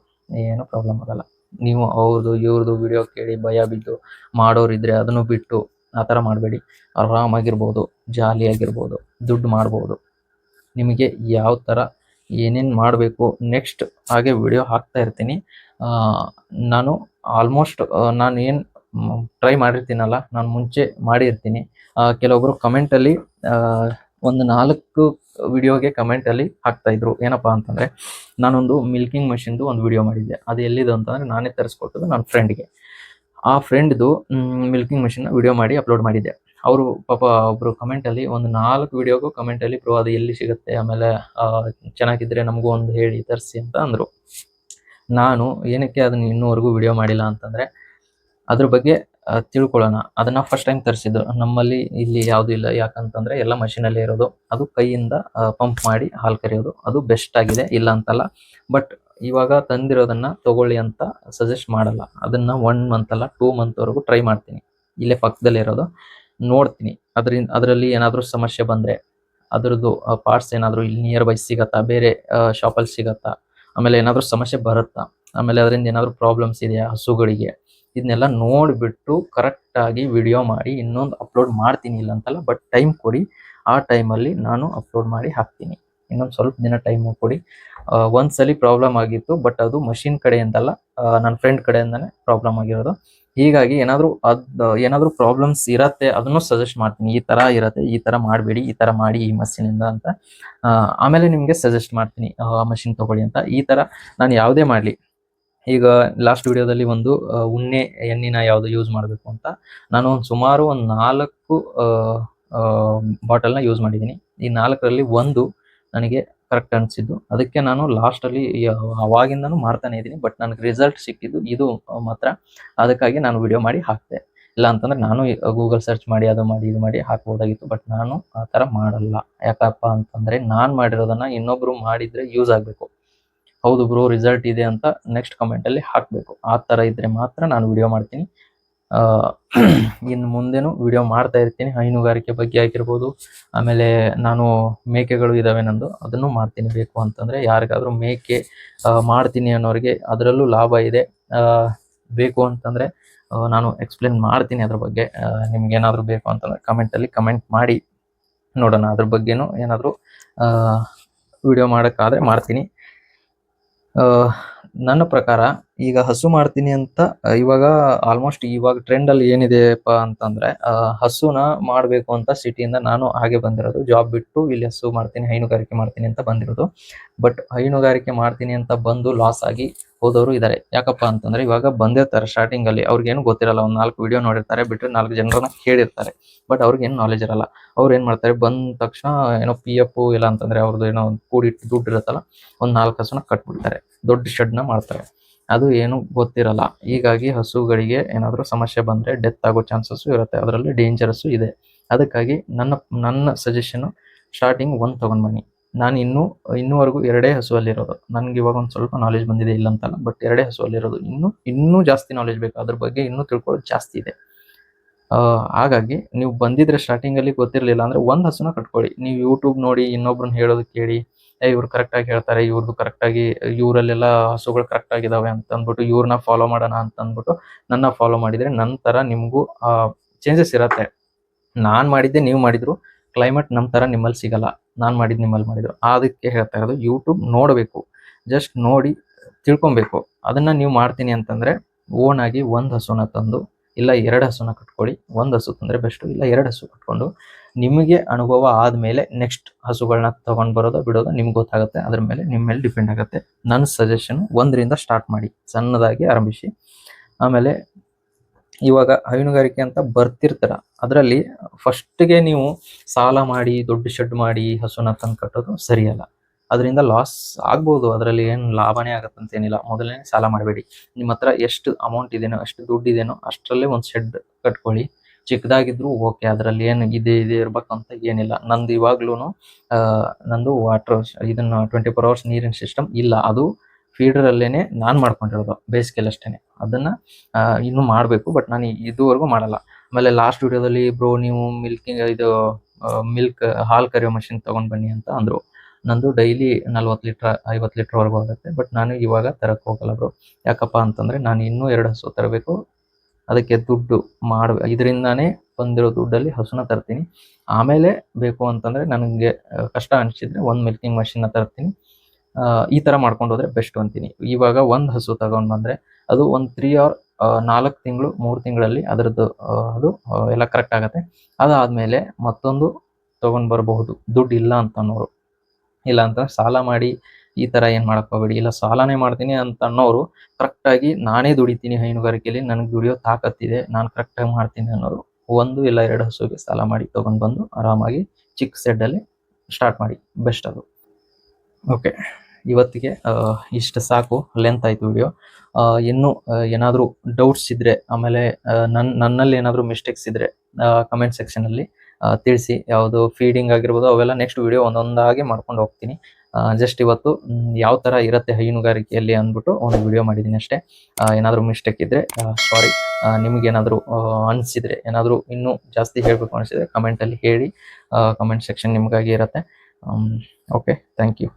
ಏನೂ ಪ್ರಾಬ್ಲಮ್ ಆಗಲ್ಲ. ನೀವು ಅವ್ರದ್ದು ಇವ್ರದ್ದು ವಿಡಿಯೋ ಕೇಳಿ ಭಯ ಬಿದ್ದು ಮಾಡೋರಿದ್ರೆ ಅದನ್ನು ಬಿಟ್ಟು ಆ ಥರ ಮಾಡಬೇಡಿ. ಆರಾಮಾಗಿರ್ಬೋದು, ಜಾಲಿಯಾಗಿರ್ಬೋದು, ದುಡ್ಡು ಮಾಡ್ಬೋದು. ನಿಮಗೆ ಯಾವ ಥರ ಏನೇನು ಮಾಡಬೇಕು ನೆಕ್ಸ್ಟ್ ಹಾಗೆ ವಿಡಿಯೋ ಹಾಕ್ತಾ ಇರ್ತೀನಿ. ನಾನು ಆಲ್ಮೋಸ್ಟ್ ನಾನು ಏನು ಟ್ರೈ ಮಾಡಿರ್ತೀನಲ್ಲ, ನಾನು ಮುಂಚೆ ಮಾಡಿರ್ತೀನಿ. ಕೆಲವೊಬ್ಬರು ಕಮೆಂಟಲ್ಲಿ ಒಂದು 4 ವಿಡಿಯೋಗೆ ಕಮೆಂಟಲ್ಲಿ ಹಾಕ್ತಾಯಿದ್ರು. ಏನಪ್ಪ ಅಂತಂದರೆ, ನಾನೊಂದು ಮಿಲ್ಕಿಂಗ್ ಮಷಿನ್ದು ಒಂದು ವಿಡಿಯೋ ಮಾಡಿದ್ದೆ. ಅದು ಎಲ್ಲಿದು ಅಂತಂದರೆ ನಾನೇ ತರಿಸ್ಕೊಟ್ಟದ್ದು ನನ್ನ ಫ್ರೆಂಡ್ಗೆ. ಆ ಫ್ರೆಂಡ್ದು ಮಿಲ್ಕಿಂಗ್ ಮಷಿನ್ನ ವಿಡಿಯೋ ಮಾಡಿ ಅಪ್ಲೋಡ್ ಮಾಡಿದ್ದೆ. ಅವರು ಪಾಪ ಒಬ್ಬರು ಕಮೆಂಟಲ್ಲಿ ಒಂದು 4 ವಿಡಿಯೋಗೂ ಕಮೆಂಟಲ್ಲಿ ಬ್ರೋ ಅದು ಎಲ್ಲಿ ಸಿಗುತ್ತೆ, ಆಮೇಲೆ ಚೆನ್ನಾಗಿದ್ದರೆ ನಮಗೂ ಒಂದು ಹೇಳಿ ತರಿಸಿ ಅಂತ ಅಂದರು. ನಾನು ಏನಕ್ಕೆ ಅದನ್ನು ಇನ್ನೂವರೆಗೂ ವಿಡಿಯೋ ಮಾಡಿಲ್ಲ ಅಂತಂದರೆ, ಅದ್ರ ಬಗ್ಗೆ ತಿಳ್ಕೊಳ್ಳೋಣ. ಅದನ್ನ ಫಸ್ಟ್ ಟೈಮ್ ತರಿಸಿದ್ದು ನಮ್ಮಲ್ಲಿ ಇಲ್ಲಿ ಯಾವುದೂ ಇಲ್ಲ. ಯಾಕಂತಂದರೆ ಎಲ್ಲ ಮಷಿನಲ್ಲೇ ಇರೋದು. ಅದು ಕೈಯಿಂದ ಪಂಪ್ ಮಾಡಿ ಹಾಲು ಕರೆಯೋದು. ಅದು ಬೆಸ್ಟ್ ಆಗಿದೆ, ಇಲ್ಲ ಅಂತಲ್ಲ. ಬಟ್ ಇವಾಗ ತಂದಿರೋದನ್ನ ತಗೊಳ್ಳಿ ಅಂತ ಸಜೆಸ್ಟ್ ಮಾಡಲ್ಲ. ಅದನ್ನ 1 ಮಂತ್ ಅಲ್ಲ 2 ಮಂತ್ವರೆಗೂ ಟ್ರೈ ಮಾಡ್ತೀನಿ. ಇಲ್ಲೇ ಪಕ್ಕದಲ್ಲಿರೋದು ನೋಡ್ತೀನಿ. ಅದರಲ್ಲಿ ಏನಾದರೂ ಸಮಸ್ಯೆ ಬಂದರೆ ಅದರದ್ದು ಪಾರ್ಟ್ಸ್ ಏನಾದರೂ ಇಲ್ಲಿ ನಿಯರ್ ಬೈ ಸಿಗತ್ತಾ, ಬೇರೆ ಶಾಪಲ್ಲಿ ಸಿಗತ್ತಾ, ಆಮೇಲೆ ಏನಾದರೂ ಸಮಸ್ಯೆ ಬರುತ್ತಾ, ಆಮೇಲೆ ಅದರಿಂದ ಏನಾದರೂ ಪ್ರಾಬ್ಲಮ್ಸ್ ಇದೆಯಾ ಹಸುಗಳಿಗೆ, ಇದನ್ನೆಲ್ಲ ನೋಡಿಬಿಟ್ಟು ಕರೆಕ್ಟಾಗಿ ವಿಡಿಯೋ ಮಾಡಿ ಇನ್ನೊಂದು ಅಪ್ಲೋಡ್ ಮಾಡ್ತೀನಿ. ಇಲ್ಲ ಅಂತಲ್ಲ, ಬಟ್ ಟೈಮ್ ಕೊಡಿ. ಆ ಟೈಮಲ್ಲಿ ನಾನು ಅಪ್ಲೋಡ್ ಮಾಡಿ ಹಾಕ್ತೀನಿ. ಇನ್ನೊಂದು ಸ್ವಲ್ಪ ದಿನ ಟೈಮು ಕೊಡಿ. ಒಂದ್ಸಲಿ ಪ್ರಾಬ್ಲಮ್ ಆಗಿತ್ತು, ಬಟ್ ಅದು ಮಷಿನ್ ಕಡೆಯಿಂದಲ್ಲ, ನನ್ನ ಫ್ರೆಂಡ್ ಕಡೆಯಿಂದನೇ ಪ್ರಾಬ್ಲಮ್ ಆಗಿರೋದು. ಹೀಗಾಗಿ ಏನಾದರೂ ಪ್ರಾಬ್ಲಮ್ಸ್ ಇರತ್ತೆ, ಅದನ್ನು ಸಜೆಸ್ಟ್ ಮಾಡ್ತೀನಿ. ಈ ಥರ ಇರತ್ತೆ, ಈ ಥರ ಮಾಡಬೇಡಿ, ಈ ಥರ ಮಾಡಿ ಈ ಮಷಿನಿಂದ ಅಂತ. ಆಮೇಲೆ ನಿಮಗೆ ಸಜೆಸ್ಟ್ ಮಾಡ್ತೀನಿ ಮಷಿನ್ ತೊಗೊಳ್ಳಿ ಅಂತ. ಈ ಥರ ನಾನು ಯಾವುದೇ ಮಾಡಲಿ, ಈಗ ಲಾಸ್ಟ್ ವಿಡಿಯೋದಲ್ಲಿ ಒಂದು ಉಣ್ಣೆ ಎಣ್ಣಿನ ಯಾವುದು ಯೂಸ್ ಮಾಡಬೇಕು ಅಂತ ನಾನು ಸುಮಾರು ಒಂದು 4 ಬಾಟಲ್ನ ಯೂಸ್ ಮಾಡಿದ್ದೀನಿ. ಈ 4ರಲ್ಲಿ ಒಂದು ನನಗೆ ಕರೆಕ್ಟ್ ಅನಿಸಿದ್ದು. ಅದಕ್ಕೆ ನಾನು ಲಾಸ್ಟಲ್ಲಿ ಅವಾಗಿಂದನೂ ಮಾಡ್ತಾನೆ ಇದ್ದೀನಿ. ಬಟ್ ನನಗೆ ರಿಸಲ್ಟ್ ಸಿಕ್ಕಿದ್ದು ಇದು ಮಾತ್ರ. ಅದಕ್ಕಾಗಿ ನಾನು ವಿಡಿಯೋ ಮಾಡಿ ಹಾಕಿದೆ. ಇಲ್ಲ ಅಂತಂದರೆ ನಾನು ಗೂಗಲ್ ಸರ್ಚ್ ಮಾಡಿ ಅದು ಮಾಡಿ ಇದು ಮಾಡಿ ಹಾಕ್ಬೋದಾಗಿತ್ತು. ಬಟ್ ನಾನು ಆ ಥರ ಮಾಡಲ್ಲ. ಯಾಕಪ್ಪ ಅಂತಂದರೆ ನಾನು ಮಾಡಿರೋದನ್ನು ಇನ್ನೊಬ್ಬರು ಮಾಡಿದರೆ ಯೂಸ್ ಆಗಬೇಕು. ಹೌದು ಬ್ರೋ ರಿಸಲ್ಟ್ ಇದೆ ಅಂತ ನೆಕ್ಸ್ಟ್ ಕಮೆಂಟಲ್ಲಿ ಹಾಕಬೇಕು. ಆ ಥರ ಇದ್ದರೆ ಮಾತ್ರ ನಾನು ವಿಡಿಯೋ ಮಾಡ್ತೀನಿ. ಇನ್ನು ಮುಂದೆನೂ ವಿಡಿಯೋ ಮಾಡ್ತಾ ಇರ್ತೀನಿ. ಹೈನುಗಾರಿಕೆ ಬಗ್ಗೆ ಆಗಿರ್ಬೋದು, ಆಮೇಲೆ ನಾನು ಮೇಕೆಗಳು ಇದ್ದಾವೆ ನಂದು, ಅದನ್ನು ಮಾಡ್ತೀನಿ. ಬೇಕು ಅಂತಂದರೆ ಯಾರಿಗಾದರೂ ಮೇಕೆ ಮಾಡ್ತೀನಿ ಅನ್ನೋರಿಗೆ ಅದರಲ್ಲೂ ಲಾಭ ಇದೆ. ಬೇಕು ಅಂತಂದರೆ ನಾನು ಎಕ್ಸ್ಪ್ಲೇನ್ ಮಾಡ್ತೀನಿ ಅದ್ರ ಬಗ್ಗೆ. ನಿಮ್ಗೇನಾದರೂ ಬೇಕು ಅಂತಂದರೆ ಕಮೆಂಟಲ್ಲಿ ಕಮೆಂಟ್ ಮಾಡಿ ನೋಡೋಣ. ಅದ್ರ ಬಗ್ಗೆನೂ ಏನಾದರೂ ವಿಡಿಯೋ ಮಾಡೋಕ್ಕಾದರೆ ಮಾಡ್ತೀನಿ. ನನ್ನ ಪ್ರಕಾರ ಈಗ ಹಸು ಮಾಡ್ತೀನಿ ಅಂತ ಇವಾಗ ಆಲ್ಮೋಸ್ಟ್ ಇವಾಗ ಟ್ರೆಂಡಲ್ಲಿ ಏನಿದೆಪ್ಪ ಅಂತಂದರೆ, ಹಸುನ ಮಾಡಬೇಕು ಅಂತ ಸಿಟಿಯಿಂದ ನಾನು ಹಾಗೆ ಬಂದಿರೋದು. ಜಾಬ್ ಬಿಟ್ಟು ಇಲ್ಲಿ ಹಸು ಮಾಡ್ತೀನಿ, ಹೈನುಗಾರಿಕೆ ಮಾಡ್ತೀನಿ ಅಂತ ಬಂದಿರೋದು. ಬಟ್ ಹೈನುಗಾರಿಕೆ ಮಾಡ್ತೀನಿ ಅಂತ ಬಂದು ಲಾಸ್ ಆಗಿ ಹೋದವರು ಇದ್ದಾರೆ. ಯಾಕಪ್ಪ ಅಂತಂದರೆ, ಇವಾಗ ಬಂದಿರ್ತಾರೆ ಸ್ಟಾರ್ಟಿಂಗಲ್ಲಿ, ಅವ್ರಿಗೇನು ಗೊತ್ತಿರಲ್ಲ. ಒಂದು 4 ವಿಡಿಯೋ ನೋಡಿರ್ತಾರೆ, ಬಿಟ್ಟರೆ 4 ಜನರನ್ನ ಕೇಳಿರ್ತಾರೆ. ಬಟ್ ಅವ್ರಿಗೇನು ನಾಲೆಜ್ ಇರಲ್ಲ. ಅವ್ರು ಏನು ಮಾಡ್ತಾರೆ, ಬಂದ ತಕ್ಷಣ ಏನೋ PF ಇಲ್ಲ ಅಂತಂದರೆ ಅವ್ರದ್ದು ಏನೋ ಕೂಡಿಟ್ಟು ದುಡ್ಡು ಇರುತ್ತಲ್ಲ, ಒಂದು 4 ಹಸುನ ಕಟ್ಬಿಡ್ತಾರೆ, ದೊಡ್ಡ ಶೆಡ್ನ ಮಾಡ್ತಾರೆ. ಅದು ಏನು ಗೊತ್ತಿರಲ್ಲ. ಹೀಗಾಗಿ ಹಸುಗಳಿಗೆ ಏನಾದರೂ ಸಮಸ್ಯೆ ಬಂದರೆ ಡೆತ್ ಆಗೋ ಚಾನ್ಸಸ್ಸು ಇರುತ್ತೆ. ಅದರಲ್ಲಿ ಡೇಂಜರಸ್ಸು ಇದೆ. ಅದಕ್ಕಾಗಿ ನನ್ನ ಸಜೆಷನ್ನು ಸ್ಟಾರ್ಟಿಂಗ್ 1 ತೊಗೊಂಡು ಬನ್ನಿ. ನಾನು ಇನ್ನೂವರೆಗೂ 2 ಹಸುವಲ್ಲಿರೋದು. ನನಗೆ ಇವಾಗ ಒಂದು ಸ್ವಲ್ಪ ನಾಲೆಜ್ ಬಂದಿದೆ ಇಲ್ಲ ಅಂತಲ್ಲ, ಬಟ್ 2 ಹಸುವಲ್ಲಿರೋದು. ಇನ್ನೂ ಜಾಸ್ತಿ ನಾಲೆಜ್ ಬೇಕು, ಅದ್ರ ಬಗ್ಗೆ ಇನ್ನೂ ತಿಳ್ಕೊಳ್ಳೋದು ಜಾಸ್ತಿ ಇದೆ. ಹಾಗಾಗಿ ನೀವು ಬಂದಿದ್ರೆ ಸ್ಟಾರ್ಟಿಂಗಲ್ಲಿ ಗೊತ್ತಿರಲಿಲ್ಲ ಅಂದರೆ ಒಂದು ಹಸುನ ಕಟ್ಕೊಳ್ಳಿ. ನೀವು ಯೂಟ್ಯೂಬ್ ನೋಡಿ ಇನ್ನೊಬ್ರನ್ನ ಹೇಳೋದು ಕೇಳಿ, ಇವ್ರು ಕರೆಕ್ಟಾಗಿ ಹೇಳ್ತಾರೆ, ಇವ್ರದ್ದು ಕರೆಕ್ಟಾಗಿ ಇವರಲ್ಲೆಲ್ಲ ಹಸುಗಳು ಕರೆಕ್ಟಾಗಿದ್ದಾವೆ ಅಂತ ಅಂದ್ಬಿಟ್ಟು ಇವ್ರನ್ನ ಫಾಲೋ ಮಾಡೋಣ ಅಂತ ಅಂದ್ಬಿಟ್ಟು ನನ್ನ ಫಾಲೋ ಮಾಡಿದರೆ ನಂತರ ನಿಮಗೂ ಚೇಂಜಸ್ ಇರುತ್ತೆ. ನಾನು ಮಾಡಿದ್ದೆ ನೀವು ಮಾಡಿದ್ರು ಕ್ಲೈಮೇಟ್ ನಮ್ಮ ಥರ ನಿಮ್ಮಲ್ಲಿ ಸಿಗಲ್ಲ, ನಾನು ಮಾಡಿದ್ದು ನಿಮ್ಮಲ್ಲಿ ಮಾಡಿದ್ರು. ಅದಕ್ಕೆ ಹೇಳ್ತಾ ಇರೋದು, ಯೂಟ್ಯೂಬ್ ನೋಡಬೇಕು, ಜಸ್ಟ್ ನೋಡಿ ತಿಳ್ಕೊಬೇಕು. ಅದನ್ನು ನೀವು ಮಾಡ್ತೀನಿ ಅಂತಂದರೆ ಓನಾಗಿ ಒಂದು ಹಸುನ ತಂದು ಇಲ್ಲ 2 ಹಸುನ ಕಟ್ಕೊಳ್ಳಿ. 1 ಹಸು ತಂದರೆ ಬೆಸ್ಟು, ಇಲ್ಲ 2 ಹಸು ಕಟ್ಕೊಂಡು ನಿಮಗೆ ಅನುಭವ ಆದಮೇಲೆ ನೆಕ್ಸ್ಟ್ ಹಸುಗಳನ್ನ ತೊಗೊಂಡು ಬರೋದು ಬಿಡೋದು ನಿಮ್ಗೆ ಗೊತ್ತಾಗುತ್ತೆ. ಅದ್ರ ಮೇಲೆ ನಿಮ್ಮ ಮೇಲೆ ಡಿಪೆಂಡ್ ಆಗುತ್ತೆ. ನನ್ನ ಸಜೆಷನ್ 1ರಿಂದ ಸ್ಟಾರ್ಟ್ ಮಾಡಿ, ಸಣ್ಣದಾಗಿ ಆರಂಭಿಸಿ. ಆಮೇಲೆ ಇವಾಗ ಹೈನುಗಾರಿಕೆ ಅಂತ ಬರ್ತಿರ್ತೀರ, ಅದರಲ್ಲಿ ಫಸ್ಟ್ಗೆ ನೀವು ಸಾಲ ಮಾಡಿ ದೊಡ್ಡ ಶೆಡ್ ಮಾಡಿ ಹಸುನ ತಂದು ಕಟ್ಟೋದು ಸರಿಯಲ್ಲ. ಅದರಿಂದ ಲಾಸ್ ಆಗ್ಬೋದು, ಅದರಲ್ಲಿ ಏನು ಲಾಭನೇ ಆಗುತ್ತಂತೇನಿಲ್ಲ. ಮೊದಲನೇ ಸಾಲ ಮಾಡಬೇಡಿ. ನಿಮ್ಮ ಹತ್ರ ಎಷ್ಟು ಅಮೌಂಟ್ ಇದೆಯೋ, ಎಷ್ಟು ದುಡ್ಡಿದೆಯೋ ಅಷ್ಟರಲ್ಲೇ ಒಂದು ಶೆಡ್ ಕಟ್ಕೊಳ್ಳಿ. ಚಿಕ್ಕದಾಗಿದ್ರು ಓಕೆ, ಅದರಲ್ಲಿ ಏನು ಇದೆ ಇರ್ಬೇಕಂತ ಏನಿಲ್ಲ. ನಂದು ಇವಾಗ್ಲೂ ನಂದು ವಾಟರ್ ಇದನ್ನು 24 hours ನೀರಿನ ಸಿಸ್ಟಮ್ ಇಲ್ಲ. ಅದು ಫೀಡರಲ್ಲೇನೆ ನಾನು ಮಾಡ್ಕೊಂಡಿರೋದು ಬೇಸಿಗೆಯಲ್ಲಿ ಅಷ್ಟೇ. ಅದನ್ನು ಇನ್ನೂ ಮಾಡಬೇಕು, ಬಟ್ ನಾನು ಇದುವರೆಗೂ ಮಾಡಲ್ಲ. ಆಮೇಲೆ ಲಾಸ್ಟ್ ವಿಡಿಯೋದಲ್ಲಿ ಬ್ರೋ ನೀವು ಮಿಲ್ಕ್ ಹಾಲು ಕರೆಯೋ ಮಷಿನ್ ತೊಗೊಂಡು ಬನ್ನಿ ಅಂತ ಅಂದರು. ನಂದು ಡೈಲಿ 40 ಲೀಟ್ರ್ 50 ಲೀಟ್ರ್ವರೆಗೂ ಆಗುತ್ತೆ, ಬಟ್ ನಾನು ಇವಾಗ ತರಕ್ಕೆ ಹೋಗಲ್ಲ ಬ್ರೋ. ಯಾಕಪ್ಪ ಅಂತಂದರೆ ನಾನು ಇನ್ನೂ 2 ಹಸು ತರಬೇಕು. ಅದಕ್ಕೆ ದುಡ್ಡು ಇದರಿಂದಾನೇ ಬಂದಿರೋ ದುಡ್ಡಲ್ಲಿ ಹಸುನ ತರ್ತೀನಿ. ಆಮೇಲೆ ಬೇಕು ಅಂತಂದರೆ ನನಗೆ ಕಷ್ಟ ಅನಿಸಿದ್ರೆ ಒಂದು ಮಿಲ್ಕಿಂಗ್ ಮಷಿನ್ನ ತರ್ತೀನಿ. ಈ ಥರ ಮಾಡ್ಕೊಂಡು ಹೋದರೆ ಬೆಸ್ಟ್ ಅಂತೀನಿ. ಇವಾಗ ಒಂದು ಹಸು ತಗೊಂಡು ಬಂದರೆ ಅದು ಒಂದು 4 ತಿಂಗಳು 3 ತಿಂಗಳಲ್ಲಿ ಅದರದ್ದು ಅದು ಎಲ್ಲ ಕರೆಕ್ಟ್ ಆಗುತ್ತೆ. ಅದಾದಮೇಲೆ ಮತ್ತೊಂದು ತೊಗೊಂಡು ಬರಬಹುದು, ದುಡ್ಡು ಇಲ್ಲ ಅಂತ ಅನ್ನೋರು. ಇಲ್ಲ ಅಂತ ಸಾಲ ಮಾಡಿ ಈ ಥರ ಏನು ಮಾಡಕ್ಕೆ ಹೋಗಬೇಡಿ. ಇಲ್ಲ ಸಾಲನೇ ಮಾಡ್ತೀನಿ ಅಂತ ಅನ್ನೋರು ಕರೆಕ್ಟಾಗಿ ನಾನೇ ದುಡಿತೀನಿ ಹೈನುಗಾರಿಕೆಯಲ್ಲಿ, ನನಗೆ ದುಡಿಯೋ ತಾಕತ್ತಿದೆ, ನಾನು ಕರೆಕ್ಟಾಗಿ ಮಾಡ್ತೀನಿ ಅನ್ನೋರು 1 ಇಲ್ಲ 2 ಹಸುಗೆ ಸಾಲ ಮಾಡಿ ತೊಗೊಂಡು ಬಂದು ಆರಾಮಾಗಿ ಚಿಕ್ಕ ಸೆಡ್ಡಲ್ಲಿ ಸ್ಟಾರ್ಟ್ ಮಾಡಿ, ಬೆಸ್ಟ್ ಅದು. ಓಕೆ, ಇವತ್ತಿಗೆ ಇಷ್ಟು ಸಾಕು, ಲೆಂತ್ ಆಯಿತು ವಿಡಿಯೋ. ಇನ್ನೂ ಏನಾದರೂ ಡೌಟ್ಸ್ ಇದ್ದರೆ, ಆಮೇಲೆ ನನ್ನಲ್ಲಿ ಏನಾದರೂ ಮಿಸ್ಟೇಕ್ಸ್ ಇದ್ದರೆ ಕಮೆಂಟ್ ಸೆಕ್ಷನಲ್ಲಿ ತಿಳಿಸಿ. ಯಾವುದು ಫೀಡಿಂಗ್ ಆಗಿರ್ಬೋದು ಅವೆಲ್ಲ ನೆಕ್ಸ್ಟ್ ವಿಡಿಯೋ ಒಂದೊಂದಾಗಿ ಮಾಡ್ಕೊಂಡು ಹೋಗ್ತೀನಿ. ಜಸ್ಟ್ ಇವತ್ತು ಯಾವ ಥರ ಇರುತ್ತೆ ಹೈನುಗಾರಿಕೆಯಲ್ಲಿ ಅಂದ್ಬಿಟ್ಟು ಒಂದು ವಿಡಿಯೋ ಮಾಡಿದ್ದೀನಿ ಅಷ್ಟೇ. ಏನಾದರೂ ಮಿಸ್ಟೇಕ್ ಇದ್ದರೆ ಸಾರಿ. ನಿಮಗೇನಾದರೂ ಅನಿಸಿದರೆ, ಏನಾದರೂ ಇನ್ನೂ ಜಾಸ್ತಿ ಹೇಳಬೇಕು ಅನಿಸಿದರೆ ಕಮೆಂಟಲ್ಲಿ ಹೇಳಿ. ಕಮೆಂಟ್ ಸೆಕ್ಷನ್ ನಿಮಗಾಗಿ ಇರುತ್ತೆ. Okay, thank you.